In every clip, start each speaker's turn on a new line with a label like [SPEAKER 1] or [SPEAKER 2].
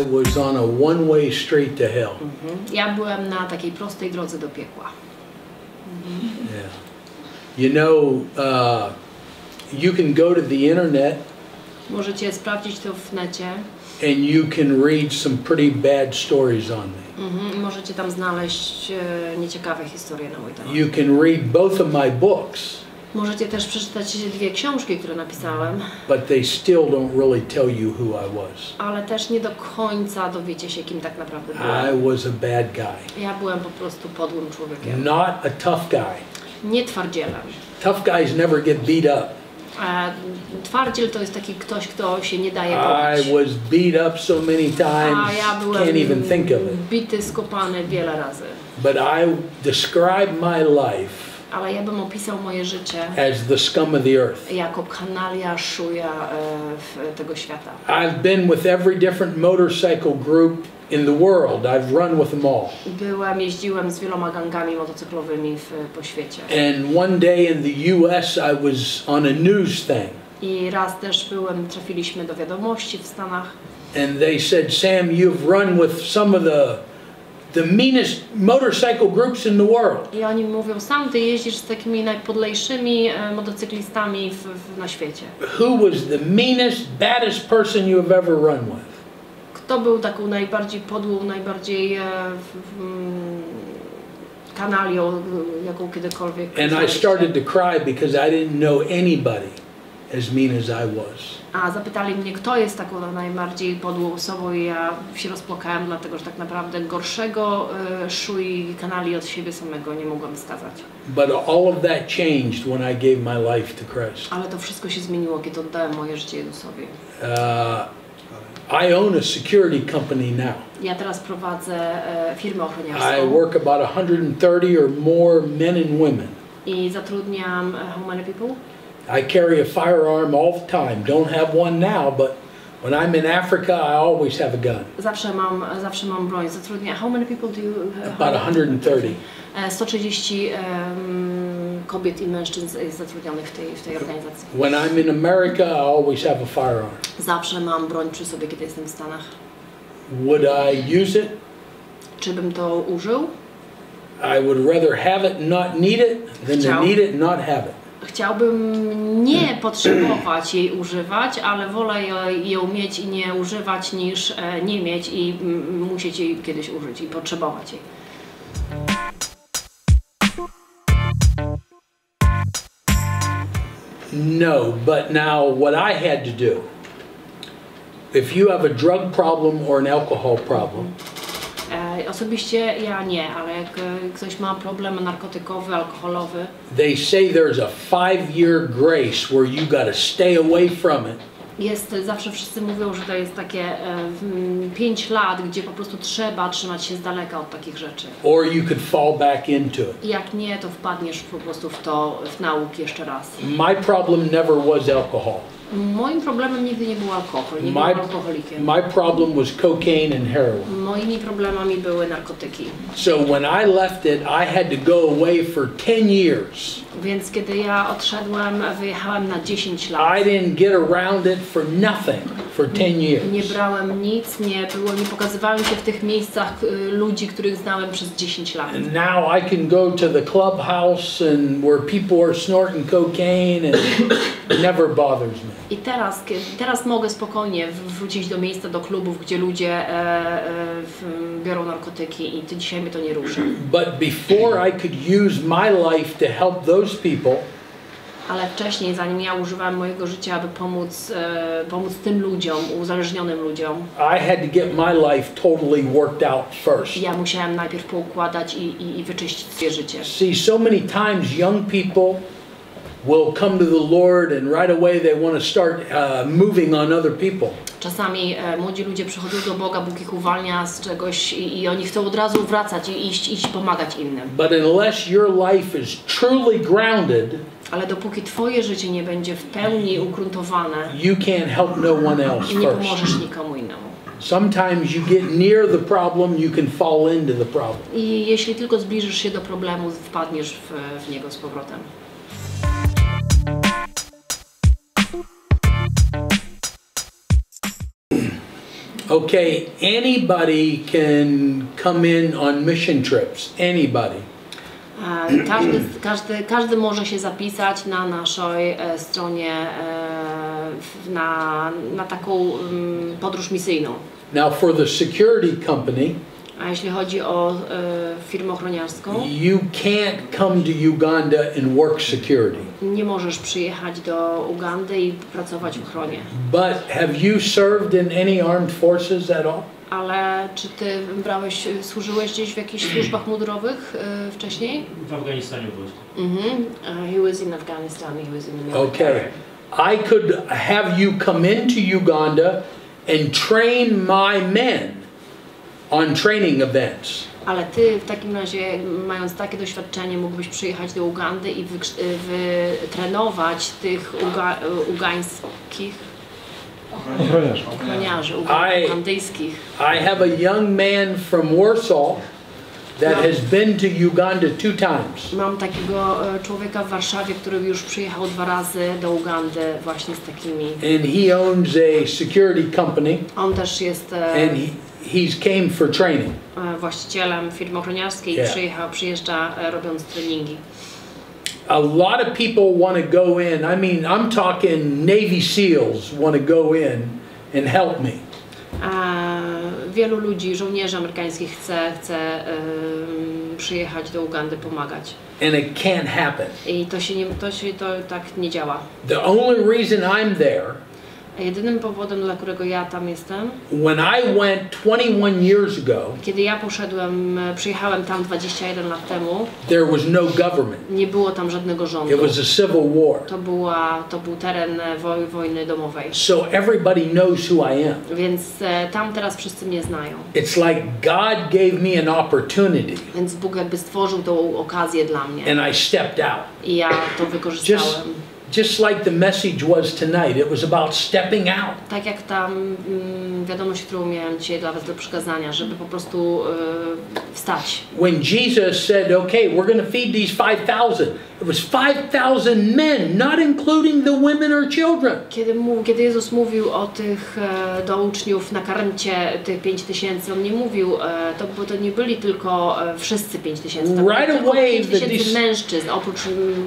[SPEAKER 1] I was on a one-way street to hell.
[SPEAKER 2] Ja byłem na takiej prostej drodze do piekła.
[SPEAKER 1] Yeah. You know, you can go to the internet.
[SPEAKER 2] Możecie sprawdzić to w necie.
[SPEAKER 1] And you can read some pretty bad stories on me.
[SPEAKER 2] Możecie tam znaleźć nieciekawe historie na mój temat.
[SPEAKER 1] You can read both of my books.
[SPEAKER 2] Możecie też przeczytać 2 książki, które napisałem.
[SPEAKER 1] But they still don't really tell you who I was.
[SPEAKER 2] Ale też nie do końca dowiecie się, kim tak naprawdę byłem.
[SPEAKER 1] I was a bad guy.
[SPEAKER 2] Ja byłem po prostu podłym człowiekiem.
[SPEAKER 1] Not a tough guy.
[SPEAKER 2] Nie twardzielem.
[SPEAKER 1] Tough guys never get beat up.
[SPEAKER 2] Twardziel to jest taki ktoś, kto się nie daje
[SPEAKER 1] I was beat up so many times,
[SPEAKER 2] ja byłem
[SPEAKER 1] can't even think of it.
[SPEAKER 2] bity, skopany wiele razy.
[SPEAKER 1] But I describe my life
[SPEAKER 2] Ale ja bym opisał moje życie
[SPEAKER 1] as the scum of the earth.
[SPEAKER 2] jako kanalia, szuja tego świata.
[SPEAKER 1] I've been with every different motorcycle group in the world. I've run with them all.
[SPEAKER 2] Jeździłem z wieloma gangami motocyklowymi po świecie.
[SPEAKER 1] And one day in the US I was on a news thing.
[SPEAKER 2] I raz też trafiliśmy do wiadomości w Stanach.
[SPEAKER 1] And they said, Sam, you've run with some of the meanest motorcycle groups in the world.
[SPEAKER 2] I oni mówią, Sam, ty jeździsz z takimi najpodlejszymi motocyklistami na świecie.
[SPEAKER 1] Who was the meanest, baddest person you have ever run with?
[SPEAKER 2] Kto był taką najbardziej podłą, najbardziej kanalią, jaką kiedykolwiek?
[SPEAKER 1] And I started to cry because I didn't know anybody as mean as I was.
[SPEAKER 2] A zapytali mnie, kto jest taką najbardziej podłą osobą, i ja się rozpłakałem, dlatego że tak naprawdę gorszego szui kanali od siebie samego nie mogłam wskazać.
[SPEAKER 1] But all of that changed when I gave my life to Christ.
[SPEAKER 2] Ale to wszystko się zmieniło, kiedy oddałem moje życie Jezusowi.
[SPEAKER 1] I own a security company now.
[SPEAKER 2] Ja teraz prowadzę firmę ochroniarską.
[SPEAKER 1] I work about 130 or more men and women.
[SPEAKER 2] I zatrudniam how many people?
[SPEAKER 1] I carry a firearm all the time. Don't have one now, but when I'm in Africa, I always have a gun.
[SPEAKER 2] Zawsze mam broń. Zatrudniam. How many people do you have?
[SPEAKER 1] About 130.
[SPEAKER 2] 130 kobiet i mężczyzn jest zatrudnionych w tej organizacji.
[SPEAKER 1] When I'm in America, I always have a firearm.
[SPEAKER 2] Zawsze mam broń przy sobie, kiedy jestem w Stanach.
[SPEAKER 1] Would I use it?
[SPEAKER 2] Czy bym to użył?
[SPEAKER 1] I would rather have it and not need it than to need it and not have it.
[SPEAKER 2] Chciałbym nie potrzebować jej używać, ale wolę ją mieć i nie używać, niż nie mieć i musieć jej kiedyś użyć i potrzebować jej.
[SPEAKER 1] No, but now what I had to do, if you have a drug problem or an alcohol problem,
[SPEAKER 2] Osobiście ja nie, ale jak ktoś ma problem narkotykowy, alkoholowy,
[SPEAKER 1] they say there's a 5-year grace where you got to stay away from it.
[SPEAKER 2] Zawsze wszyscy mówią, że to jest takie 5 lat, gdzie po prostu trzeba trzymać się z daleka od takich rzeczy.
[SPEAKER 1] Or you could fall back into it.
[SPEAKER 2] Jak nie, to wpadniesz po prostu w nauk jeszcze raz.
[SPEAKER 1] My problem never was alcohol.
[SPEAKER 2] Moim problemem nigdy nie był alkohol, nie byłem alkoholikiem.
[SPEAKER 1] My problem was cocaine and heroin.
[SPEAKER 2] Moimi problemami były narkotyki.
[SPEAKER 1] So when I left it, I had to go away for 10 years.
[SPEAKER 2] Więc kiedy ja odszedłem, wyjechałem na 10 lat.
[SPEAKER 1] I didn't get around it for nothing for 10 years.
[SPEAKER 2] Nie brałem nic, nie pokazywałem się w tych miejscach ludzi, których znałem przez 10 lat.
[SPEAKER 1] And now I can go to the clubhouse and where people are snorting cocaine and it never bothers me.
[SPEAKER 2] I teraz mogę spokojnie wrócić do miejsca, do klubów, gdzie ludzie biorą narkotyki, i dzisiaj mnie to nie rusza.
[SPEAKER 1] But before I could use my life to help those people,
[SPEAKER 2] ale wcześniej, zanim ja używałem mojego życia, aby pomóc tym ludziom, uzależnionym ludziom,
[SPEAKER 1] I had to get my life totally worked out first.
[SPEAKER 2] Ja musiałem najpierw poukładać i wyczyścić swoje życie.
[SPEAKER 1] See, so many times young people will come to the Lord and right away they want to start moving on other people.
[SPEAKER 2] Czasami młodzi ludzie przychodzą do Boga, Bóg ich uwalnia z czegoś i oni chcą od razu wracać i iść pomagać innym.
[SPEAKER 1] But unless your life is truly grounded,
[SPEAKER 2] ale dopóki twoje życie nie będzie w pełni ugruntowane,
[SPEAKER 1] you can't help no one else
[SPEAKER 2] nie
[SPEAKER 1] first.
[SPEAKER 2] pomożesz nikomu innemu.
[SPEAKER 1] Sometimes you get near the problem, you can fall into the problem.
[SPEAKER 2] I jeśli tylko zbliżysz się do problemu, wpadniesz w niego z powrotem.
[SPEAKER 1] Okay, anybody can come in on mission trips. Anybody.
[SPEAKER 2] Każdy może się zapisać na naszej stronie na taką podróż misyjną.
[SPEAKER 1] Now for the security company,
[SPEAKER 2] a jeśli chodzi o firmę ochroniarską,
[SPEAKER 1] you can't come to Uganda and work security.
[SPEAKER 2] Nie możesz przyjechać do Ugandy i pracować w ochronie.
[SPEAKER 1] But have you served in any armed forces at all?
[SPEAKER 2] Ale czy ty służyłeś gdzieś w jakichś służbach mundurowych wcześniej?
[SPEAKER 3] W Afganistanie byłeś.
[SPEAKER 2] He was in Afghanistan, he was in the military.
[SPEAKER 1] Okay. I could have you come into Uganda and train my men on training events.
[SPEAKER 2] Ale ty w takim razie, mając takie doświadczenie, mógłbyś przyjechać do Ugandy i wytrenować tych ugańskich ochroniarzy ugandyjskich.
[SPEAKER 1] I have a young man from Warsaw that has been to Uganda 2 times.
[SPEAKER 2] Mam takiego człowieka w Warszawie, który już przyjechał 2 razy do Ugandy właśnie z takimi.
[SPEAKER 1] And he owns a security company.
[SPEAKER 2] On też jest
[SPEAKER 1] he's came for training.
[SPEAKER 2] Właścicielem firmy ochroniarskiej i przyjeżdża robiąc treningi.
[SPEAKER 1] A lot of people want to go in. I mean, I'm talking Navy SEALs want to go in and help me.
[SPEAKER 2] Wielu ludzi, żołnierzy amerykańskich chce przyjechać do Ugandy pomagać.
[SPEAKER 1] And it can't happen.
[SPEAKER 2] I to tak nie działa.
[SPEAKER 1] The only reason I'm there,
[SPEAKER 2] jedynym powodem, dla którego ja tam jestem,
[SPEAKER 1] when I went 21 years ago,
[SPEAKER 2] kiedy ja przyjechałem tam 21 lat temu,
[SPEAKER 1] there was no government.
[SPEAKER 2] Nie było tam żadnego rządu.
[SPEAKER 1] It was a civil war.
[SPEAKER 2] To był teren wojny domowej.
[SPEAKER 1] So everybody knows who I am.
[SPEAKER 2] Więc tam teraz wszyscy mnie znają.
[SPEAKER 1] It's like God gave me an opportunity.
[SPEAKER 2] Więc Bóg jakby stworzył tą okazję dla mnie.
[SPEAKER 1] And I stepped out.
[SPEAKER 2] I ja to wykorzystałem.
[SPEAKER 1] Just like the message was tonight, it was about stepping out.
[SPEAKER 2] Tak jak tam wiadomość, którą miałem dzisiaj dla was do przekazania, żeby po prostu wstać.
[SPEAKER 1] When Jesus said, "Okay, we're going to feed these 5,000," it was 5,000 men, not including the women or children.
[SPEAKER 2] Kiedy Jezus mówił o tych do uczniów nakarmcie tych 5,000, on nie mówił, to nie byli tylko wszyscy 5,000, to
[SPEAKER 1] right
[SPEAKER 2] tylko
[SPEAKER 1] away
[SPEAKER 2] 5,000 mężczyzn oprócz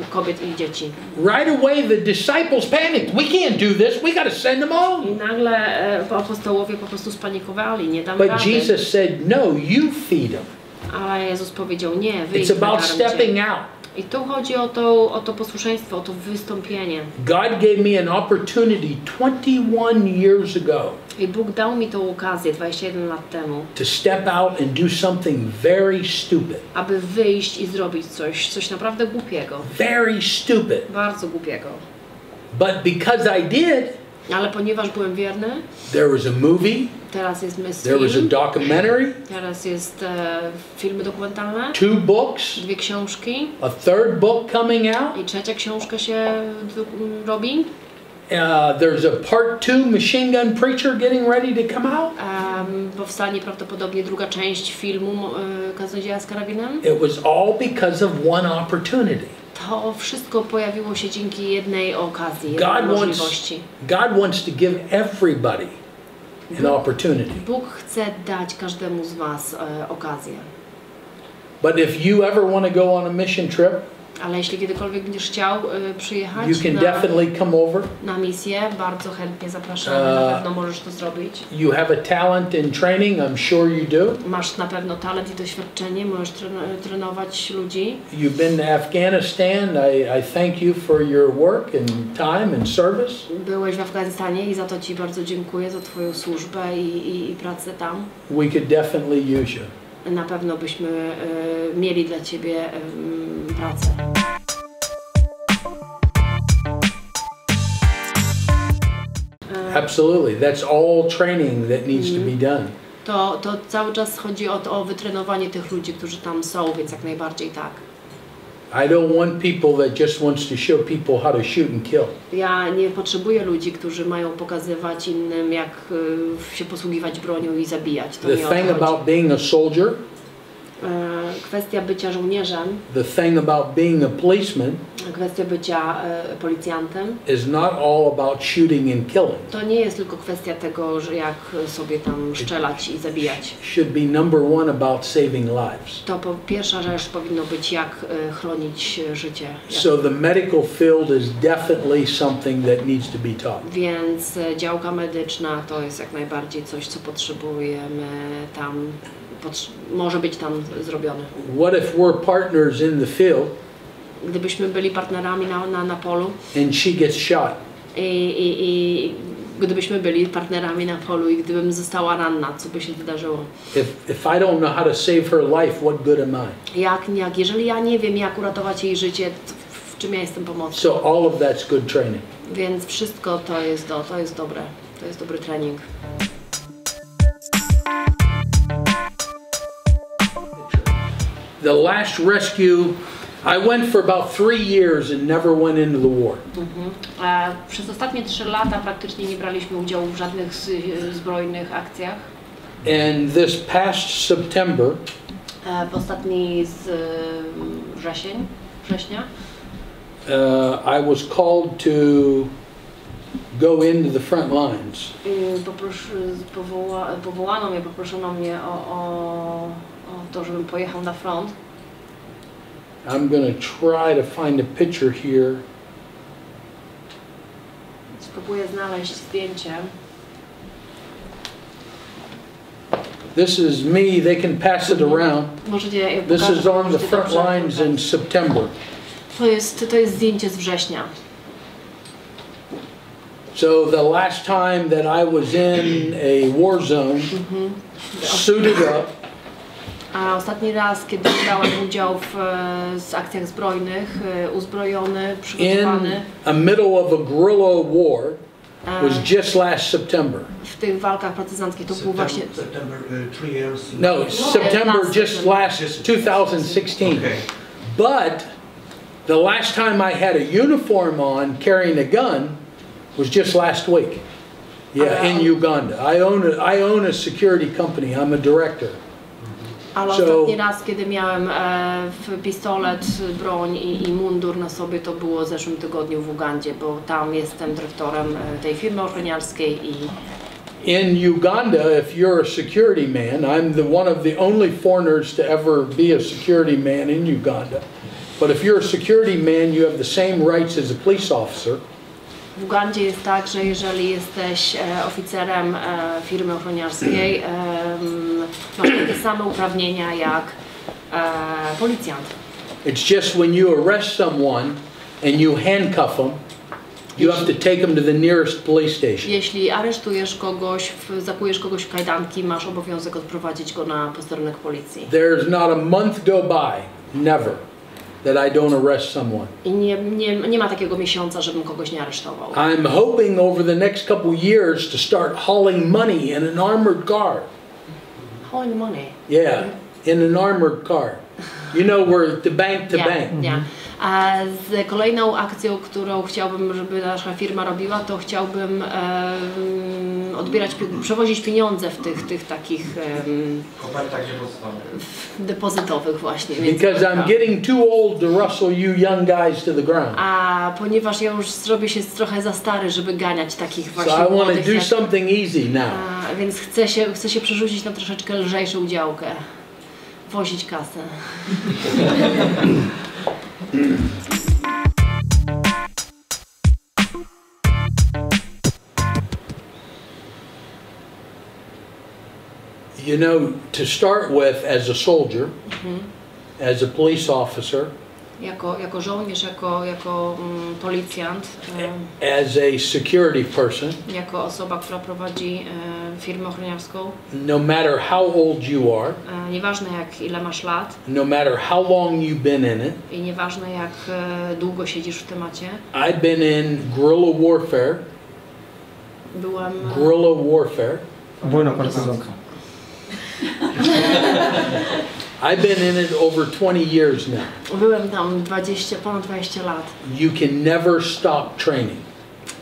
[SPEAKER 2] kobiet i dzieci.
[SPEAKER 1] Right away the disciples panicked. We can't do this. We got to send them home.
[SPEAKER 2] I nagle apostołowie po prostu spanikowali, nie damy
[SPEAKER 1] But
[SPEAKER 2] rady.
[SPEAKER 1] Jesus said, "No, you feed them."
[SPEAKER 2] Ale Jezus powiedział, nie, wy
[SPEAKER 1] It's
[SPEAKER 2] ich
[SPEAKER 1] about
[SPEAKER 2] nakarmcie.
[SPEAKER 1] stepping out.
[SPEAKER 2] I tu chodzi o to posłuszeństwo, o to wystąpienie.
[SPEAKER 1] God gave me an opportunity 21 years ago
[SPEAKER 2] I Bóg dał mi tą okazję 21 lat temu,
[SPEAKER 1] to step out and do something very stupid.
[SPEAKER 2] aby wyjść i zrobić coś naprawdę głupiego.
[SPEAKER 1] Very stupid.
[SPEAKER 2] Bardzo głupiego.
[SPEAKER 1] But because I did,
[SPEAKER 2] Ale ponieważ byłem wierny,
[SPEAKER 1] there was a movie,
[SPEAKER 2] teraz jest
[SPEAKER 1] there was a
[SPEAKER 2] film,
[SPEAKER 1] documentary,
[SPEAKER 2] teraz jest filmy dokumentalne,
[SPEAKER 1] 2 books,
[SPEAKER 2] 2 książki
[SPEAKER 1] a 3rd book coming out.
[SPEAKER 2] i 3. książka się robi.
[SPEAKER 1] There's a part 2 Machine Gun Preacher getting ready to come out.
[SPEAKER 2] Powstanie prawdopodobnie 2. część filmu Kaznodzieja z karabinem.
[SPEAKER 1] It was all because of one opportunity.
[SPEAKER 2] To wszystko pojawiło się dzięki jednej okazji, jednej możliwości.
[SPEAKER 1] God wants to give everybody an opportunity.
[SPEAKER 2] Bóg chce dać każdemu z was okazję.
[SPEAKER 1] But if you ever want to go on a mission trip,
[SPEAKER 2] Ale jeśli kiedykolwiek będziesz chciał przyjechać
[SPEAKER 1] you can definitely come over.
[SPEAKER 2] na misję, bardzo chętnie zapraszamy, na pewno możesz to zrobić.
[SPEAKER 1] You have a talent in training, I'm sure you do.
[SPEAKER 2] Masz na pewno talent i doświadczenie, możesz trenować ludzi.
[SPEAKER 1] You've been to Afghanistan. I thank you for your work and time and service.
[SPEAKER 2] Byłeś w Afganistanie i za to ci bardzo dziękuję, za twoją służbę i pracę tam.
[SPEAKER 1] We could definitely use you.
[SPEAKER 2] Na pewno byśmy mieli dla ciebie pracę.
[SPEAKER 1] Absolutely. That's all training that needs to be done.
[SPEAKER 2] To cały czas chodzi o wytrenowanie tych ludzi, którzy tam są, więc jak najbardziej tak.
[SPEAKER 1] I don't want people that just wants to show people how to shoot and kill.
[SPEAKER 2] Ja nie potrzebuję ludzi, którzy mają pokazywać innym, jak się posługiwać bronią i zabijać. To
[SPEAKER 1] The
[SPEAKER 2] nie o to
[SPEAKER 1] thing
[SPEAKER 2] chodzi.
[SPEAKER 1] about being a soldier
[SPEAKER 2] Kwestia bycia żołnierzem,
[SPEAKER 1] the thing about being a policeman
[SPEAKER 2] kwestia bycia policjantem,
[SPEAKER 1] is not all about shooting and killing.
[SPEAKER 2] to nie jest tylko kwestia tego, że jak sobie tam strzelać i zabijać.
[SPEAKER 1] Should be number one about saving lives.
[SPEAKER 2] To pierwsza rzecz powinno być jak chronić życie.
[SPEAKER 1] So the medical field is definitely something that needs to be taught.
[SPEAKER 2] Więc działka medyczna to jest jak najbardziej coś, co potrzebujemy tam, może być tam zrobione.
[SPEAKER 1] What if we're partners in the field
[SPEAKER 2] Gdybyśmy byli partnerami na polu
[SPEAKER 1] and she gets shot?
[SPEAKER 2] i gdybyśmy byli partnerami na polu i gdybym została ranna, co by się wydarzyło?
[SPEAKER 1] If I don't know how to save her life, what good am I?
[SPEAKER 2] Jeżeli ja nie wiem, jak uratować jej życie, w czym ja jestem pomocny?
[SPEAKER 1] So all of that's good training.
[SPEAKER 2] Więc wszystko to jest dobre. To jest dobry trening.
[SPEAKER 1] The last rescue, I went for about 3 years and never went into the war.
[SPEAKER 2] Przez ostatnie 3 lata praktycznie nie braliśmy udziału w żadnych zbrojnych akcjach.
[SPEAKER 1] And this past September,
[SPEAKER 2] W ostatni września,
[SPEAKER 1] I was called to go into the front lines.
[SPEAKER 2] poproszono mnie o to, żebym pojechał na front.
[SPEAKER 1] I'm going to try to find a picture here.
[SPEAKER 2] Spróbuję znaleźć zdjęcie.
[SPEAKER 1] This is me. They can pass it around.
[SPEAKER 2] Możecie
[SPEAKER 1] This is on the front lines in September.
[SPEAKER 2] To jest zdjęcie z września.
[SPEAKER 1] So the last time that I was in a war zone, suited up,
[SPEAKER 2] A ostatni raz, kiedy brałem udział w akcjach zbrojnych, uzbrojony,
[SPEAKER 1] in
[SPEAKER 2] przygotowany,
[SPEAKER 1] a middle of a guerrilla war, was just last September.
[SPEAKER 2] w tych walkach partyzanckich, to był właśnie...
[SPEAKER 4] September, 3 years.
[SPEAKER 1] No, September just last 2016.
[SPEAKER 4] Okay.
[SPEAKER 1] But the last time I had a uniform on carrying a gun was just last week. Yeah, in Uganda. I own a security company. I'm a director.
[SPEAKER 2] Ale ostatni raz, kiedy miałem pistolet, broń i mundur na sobie, to było w zeszłym tygodniu w Ugandzie, bo tam jestem dyrektorem tej firmy ochroniarskiej i...
[SPEAKER 1] In Uganda, if you're a security man, I'm one of the only foreigners to ever be a security man in Uganda. But if you're a security man, you have the same rights as a police officer.
[SPEAKER 2] W Ugandzie jest tak, że jeżeli jesteś oficerem firmy ochroniarskiej, masz takie same uprawnienia jak policjant.
[SPEAKER 1] It's just when you arrest someone and you handcuff them, you have to take them to the nearest police station.
[SPEAKER 2] Jeśli aresztujesz kogoś, zakujesz kogoś w kajdanki, masz obowiązek odprowadzić go na posterunek policji.
[SPEAKER 1] There's not a month go by, never, that I don't arrest someone.
[SPEAKER 2] I nie ma takiego miesiąca, żebym kogoś nie aresztował.
[SPEAKER 1] I'm hoping over the next couple years to start hauling money in an armored car.
[SPEAKER 2] Hauling money?
[SPEAKER 1] Yeah, in an armored car. You know, where the bank to bank.
[SPEAKER 2] Yeah. A z kolejną akcją, którą chciałbym, żeby nasza firma robiła, to chciałbym przewozić pieniądze w tych takich
[SPEAKER 4] Kopertach
[SPEAKER 2] depozytowych właśnie.
[SPEAKER 1] Because I'm getting too old to rustle you young guys to the ground.
[SPEAKER 2] A ponieważ ja już zrobię się trochę za stary, żeby ganiać takich właśnie
[SPEAKER 1] So I want
[SPEAKER 2] młodych
[SPEAKER 1] to do something easy now.
[SPEAKER 2] więc chcę się przerzucić na troszeczkę lżejszą działkę. Wozić kasę.
[SPEAKER 1] You know, to start with, as a soldier, as a police officer,
[SPEAKER 2] Jako żołnierz, jako policjant,
[SPEAKER 1] as a security person,
[SPEAKER 2] jako osoba, która prowadzi firmę ochroniarską,
[SPEAKER 1] no matter how old you are,
[SPEAKER 2] nieważne ile masz lat,
[SPEAKER 1] no matter how long you've been in it,
[SPEAKER 2] i nieważne jak długo siedzisz w temacie.
[SPEAKER 1] I've been in guerrilla warfare. Guerrilla warfare.
[SPEAKER 5] Wojna partyzantka.
[SPEAKER 1] I've been in it over 20 years now.
[SPEAKER 2] Byłem tam ponad 20 lat.
[SPEAKER 1] You can never stop training.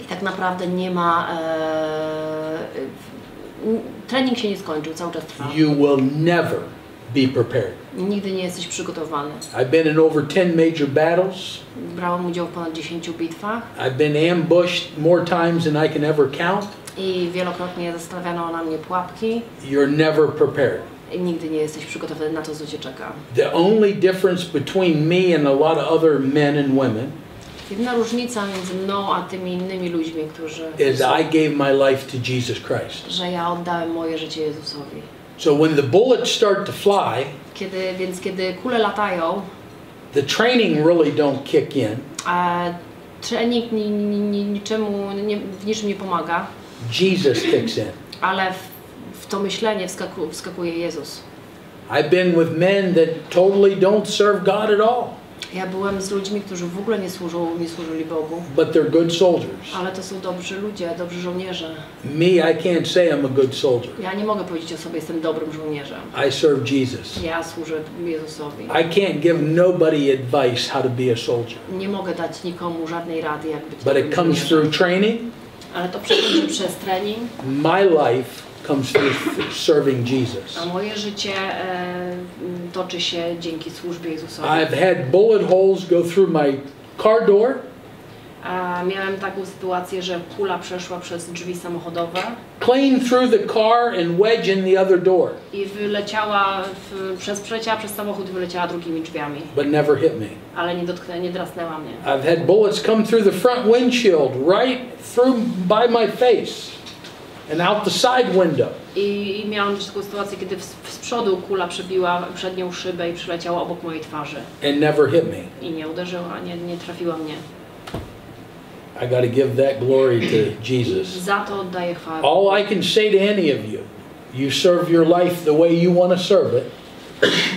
[SPEAKER 2] I tak naprawdę nie ma... trening się nie skończył, cały czas trwa.
[SPEAKER 1] You will never be prepared.
[SPEAKER 2] Nigdy nie jesteś przygotowany.
[SPEAKER 1] I've been in over 10 major battles.
[SPEAKER 2] Brałem udział w ponad 10 bitwach.
[SPEAKER 1] I've been ambushed more times than I can ever count.
[SPEAKER 2] I wielokrotnie zastawiano na mnie pułapki.
[SPEAKER 1] You're never prepared.
[SPEAKER 2] I nigdy nie jesteś przygotowany na to, co cię czeka.
[SPEAKER 1] The only difference between me and a lot of other men and women
[SPEAKER 2] Jedyna różnica między mną a tymi innymi ludźmi, którzy...
[SPEAKER 1] is I gave my life to Jesus Christ.
[SPEAKER 2] Że ja oddałem moje życie Jezusowi.
[SPEAKER 1] So when the bullets start to fly,
[SPEAKER 2] Kiedy kule latają,
[SPEAKER 1] the training really don't kick in.
[SPEAKER 2] a trening w niczym nie pomaga,
[SPEAKER 1] Jesus kicks in.
[SPEAKER 2] ale w to myślenie wskakuje Jezus.
[SPEAKER 1] I've been with men that totally don't serve God at all.
[SPEAKER 2] Ja byłem z ludźmi, którzy w ogóle nie służyli Bogu.
[SPEAKER 1] But they're good soldiers.
[SPEAKER 2] Ale to są dobrzy ludzie, dobrzy żołnierze.
[SPEAKER 1] Me, I can't say I'm a good soldier.
[SPEAKER 2] Ja nie mogę powiedzieć o sobie, jestem dobrym żołnierzem.
[SPEAKER 1] I serve Jesus.
[SPEAKER 2] Ja służę Jezusowi.
[SPEAKER 1] I can't give nobody advice how to be a soldier.
[SPEAKER 2] Nie mogę dać nikomu żadnej rady, jak być
[SPEAKER 1] But
[SPEAKER 2] dobrym
[SPEAKER 1] it comes
[SPEAKER 2] żołnierzem.
[SPEAKER 1] through training.
[SPEAKER 2] Ale to przechodzi przez trening.
[SPEAKER 1] My life comes through serving Jesus.
[SPEAKER 2] A moje życie toczy się dzięki służbie Jezusowi.
[SPEAKER 1] I've had bullet holes go through my car door.
[SPEAKER 2] Miałem taką sytuację, że kula przeszła przez drzwi samochodowe
[SPEAKER 1] Clean through the car and wedge in the other door.
[SPEAKER 2] i przeleciała przez samochód i wyleciała drugimi drzwiami.
[SPEAKER 1] But never hit me.
[SPEAKER 2] Ale nie drasnęła mnie.
[SPEAKER 1] I've had bullets come through the front windshield, right through by my face and out the side window.
[SPEAKER 2] I miałam taką sytuację, kiedy z przodu kula przebiła przednią szybę i przyleciała obok mojej twarzy.
[SPEAKER 1] And never hit me.
[SPEAKER 2] I nie uderzyła, nie trafiła mnie.
[SPEAKER 1] I got to give that glory to Jesus.
[SPEAKER 2] Za to oddaję chwałę.
[SPEAKER 1] All I can say to any of you, you serve your life the way you want to serve it.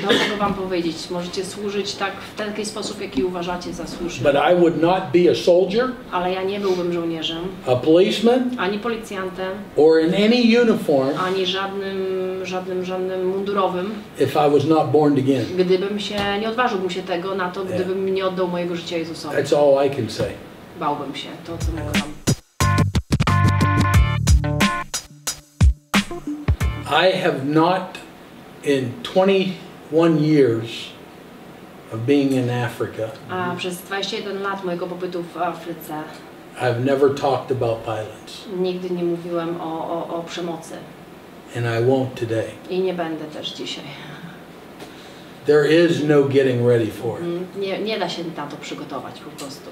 [SPEAKER 2] To mogę wam powiedzieć, możecie służyć tak w taki sposób, jaki uważacie za słuszny.
[SPEAKER 1] But I would not be a soldier,
[SPEAKER 2] Ale ja nie byłbym żołnierzem,
[SPEAKER 1] a policeman,
[SPEAKER 2] ani policjantem,
[SPEAKER 1] or in any uniform
[SPEAKER 2] ani żadnym mundurowym,
[SPEAKER 1] if I was not born again.
[SPEAKER 2] nie odważyłbym się tego na to, gdybym nie oddał mojego życia Jezusowi.
[SPEAKER 1] That's all I can say.
[SPEAKER 2] Bałbym się, to co mogę wam.
[SPEAKER 1] I have not, in 21 years of being in Africa,
[SPEAKER 2] A przez 21 lat mojego pobytu w Afryce
[SPEAKER 1] I've never talked about violence,
[SPEAKER 2] nigdy nie mówiłem o przemocy.
[SPEAKER 1] and I won't today.
[SPEAKER 2] I nie będę też dzisiaj.
[SPEAKER 1] There is no getting ready for it.
[SPEAKER 2] Nie da się na to przygotować po prostu.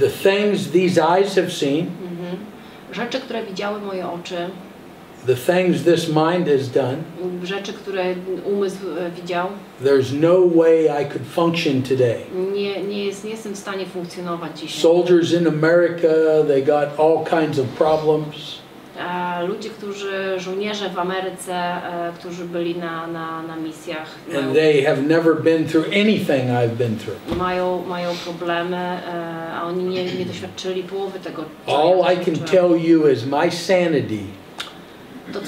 [SPEAKER 1] The things these eyes have seen,
[SPEAKER 2] Rzeczy, które widziały moje oczy,
[SPEAKER 1] the things this mind has done,
[SPEAKER 2] rzeczy, które umysł widział,
[SPEAKER 1] there's no way I could function today.
[SPEAKER 2] nie jestem w stanie funkcjonować dzisiaj.
[SPEAKER 1] Soldiers in America, they got all kinds of problems.
[SPEAKER 2] Żołnierze w Ameryce, którzy byli na misjach,
[SPEAKER 1] And they have never been through anything I've been through.
[SPEAKER 2] mają problemy, a oni nie doświadczyli połowy tego.
[SPEAKER 1] All I can tell you is my sanity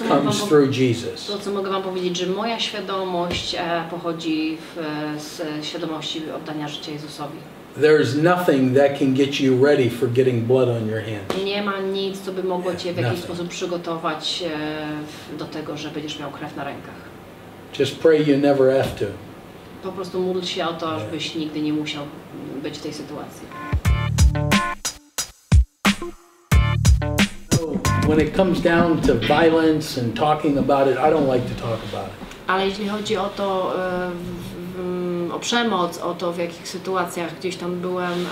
[SPEAKER 1] comes through Jesus.
[SPEAKER 2] To, co mogę wam powiedzieć, że moja świadomość pochodzi z świadomości oddania życia Jezusowi.
[SPEAKER 1] There's nothing that can get you ready for getting blood on your hands.
[SPEAKER 2] Nie ma nic, co by mogło cię w jakiś
[SPEAKER 1] Nothing.
[SPEAKER 2] sposób przygotować do tego, że będziesz miał krew na rękach.
[SPEAKER 1] Just pray you never have to.
[SPEAKER 2] Po prostu módl się o to, żebyś nigdy nie musiał być w tej sytuacji.
[SPEAKER 1] When it comes down to violence and talking about it, I don't like to talk about it.
[SPEAKER 2] Ale jeśli chodzi o to, o przemoc, o to w jakich sytuacjach gdzieś tam byłem,